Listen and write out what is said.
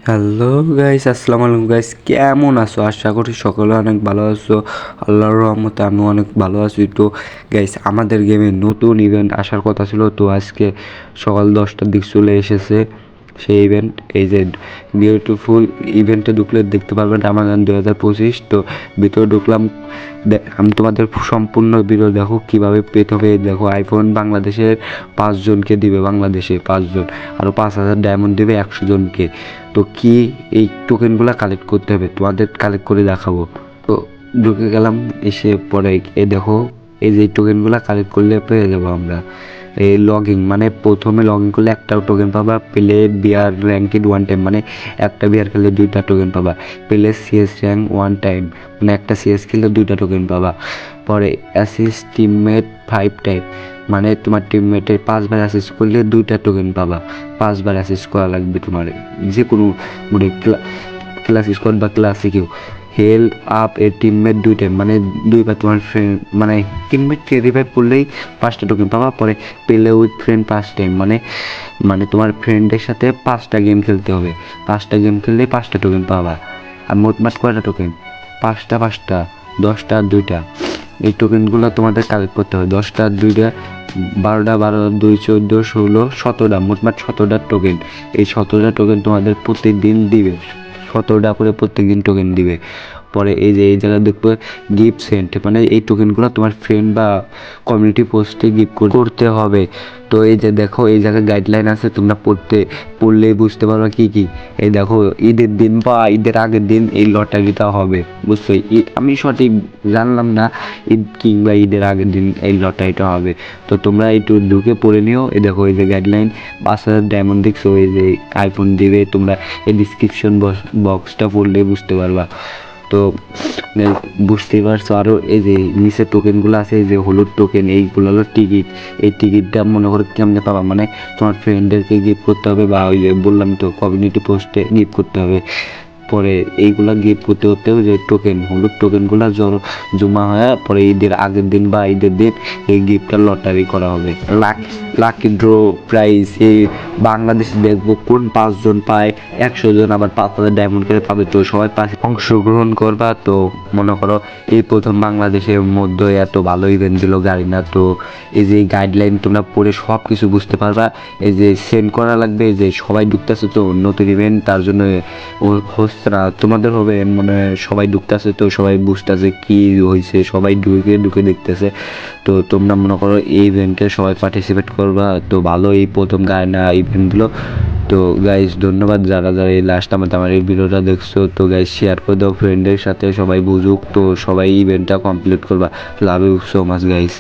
Hello guys, আসসালামু আলাইকুম guys. কেমন আছো? আশা করি সকলে অনেক ভালো আছো। আল্লাহর রহমতে আমি অনেক ভালো আছি। তো গাইস, আমাদের গেমে নতুন ইভেন্ট আসার কথা ছিল, তো আজকে সকাল 10টার দিক চলে এসেছে সেই ইভেন্ট। এই যে বিউটিফুল ইভেন্টে ঢুকলে দেখতে পারবেন আমাদের 2025। তো ভিতরে ঢুকলাম, আমি তোমাদের সম্পূর্ণ ভিডিও দেখো কীভাবে পেতে হবে। দেখো, আইফোন বাংলাদেশের 5 জনকে দিবে, বাংলাদেশে 5 জন, আরও 5,000 ডায়মন্ড দেবে 100 জনকে। তো কি এই টোকেনগুলো কালেক্ট করতে হবে, তোমাদের কালেক্ট করে দেখাবো। তো ঢুকে গেলাম, এসে পরে এই দেখো, এই যে টোকেনগুলো কালেক্ট করলে পেয়ে যাবো আমরা। এই লগইন মানে প্রথমে লগ ইন করলে একটা টোকেন পাবা, পেলে বিয়ার র্যাঙ্কেড 1 টাইম মানে একটা বিয়ার খেলে 2টা টোকেন পাবা, পেলে সিএস র্যাঙ্ক 1 টাইম মানে একটা সিএস খেলে 2টা টোকেন পাবা। পরে অ্যাসিস্ট টিমমেট 5 টাইম মানে তোমার টিমমেটের 5বার অ্যাসিস্ট করলে 2টা টোকেন পাবা। 5বার অ্যাসিস্ট করা লাগবে তোমার, যে কোনো মানে ক্লাস স্কোয়াড বা ক্লাসিকেও। হেল্প আপ এর টিমমেট 2 টাইম মানে 2বার তোমার ফ্রেন্ড মানে টিমমেটকে রিভাইভ করলেই 5টা টোকেন পাবা। পরে পেলে উইথ ফ্রেন্ড 5 টাইম মানে মানে তোমার ফ্রেন্ডের সাথে 5টা গেম খেলতে হবে, 5টা গেম খেললেই 5টা টোকেন পাবা। আর মোটমাট কয়টা টোকেন? 5টা 5টা, 10টা আর 2টা। এই টোকেনগুলো তোমাদের কালেক্ট করতে হবে। 10টা আর 2টা, 12টা, 12, 2, 14, 16, 17টা, মোটমাট 17টা টোকেন। এই 17টা টোকেন তোমাদের প্রত্যেক দিন দিবে, 17টা করে প্রত্যেক দিন টোকেন দিবে। পরে এই যে এই জায়গায় দেখবে গিফট সেন্ট মানে এই টোকেনগুলো তোমার ফ্রেন্ড বা কমিউনিটি পোস্টে গিফট করতে হবে। তো এই যে দেখো, এই জায়গায় গাইডলাইন আছে, তোমরা পড়লেই বুঝতে পারবে কি কি। এই দেখো, ঈদের দিন বা ঈদের আগের দিন এই লটারিটা হবে, বুঝছো? ঈদ আমি সঠিক জানলাম না, ঈদ কিংবা ঈদের আগের দিন এই লটারিটা হবে। তো তোমরা একটু ঢুকে পড়ে নিও। এই দেখো, এই যে গাইডলাইন 5,000 ডায়মন্ড দেখছো, এই যে আইফোন দিবে। তোমরা এই ডিসক্রিপশন বক্সটা পড়লে বুঝতে পারবা। তো বুঝতেই পারছো। আরও এই যে নিচে টোকেনগুলো আছে, এই যে হলুদ টোকেন, এইগুলো হলো টিকিট। এই টিকিটটা মনে করো কেমনে পাবা, মানে তোমার ফ্রেন্ডদেরকে গিফট করতে হবে, বা ওই যে বললাম তো কমিউনিটি পোস্টে গিফট করতে হবে। পরে এইগুলা গিফট করতে করতেও যে টোকেন, হলুদ টোকেনগুলো জমা হয়, পরে ঈদের আগের দিন বা ঈদের দিন এই গিফটটা লটারি করা হবে। লাকি ড্র প্রাইজ এই বাংলাদেশে দেখবো কোন 5 জন পায় 100 জন, আবার 5,000 ডায়মন্ড করে পাবে। তো সবাই পাশে অংশগ্রহণ করবা। তো মনে করো এই প্রথম বাংলাদেশের মধ্যে এত ভালো ইভেন্ট দিল গাড়িনা। তো এই যে গাইডলাইন তোমরা পড়ে সব কিছু বুঝতে পারবা। এই যে সেন্ড করা লাগবে, এই যে সবাই ঢুকতেছে তো নতুন ইভেন্ট, তার জন্য হচ্ছে না, তোমাদের হবে মানে সবাই ঢুকতেছে, তো সবাই বুঝতেছে কি হয়েছে, সবাই ঢুকে দেখতেছে। তো তোমরা মনে করো এই ইভেন্টে সবাই পার্টিসিপেট করবা। তো ভালো, এই প্রথম গায়না ইভেন্ট দিলো। তো গাইস, ধন্যবাদ যারা যারা এই লাস্ট আমার এই ভিডিওটা দেখছো। তো গাইস, শেয়ার করে দাও ফ্রেন্ডের সাথে, সবাই বুঝুক। তো সবাই ইভেন্টটা কমপ্লিট করবা। Love you so much guys.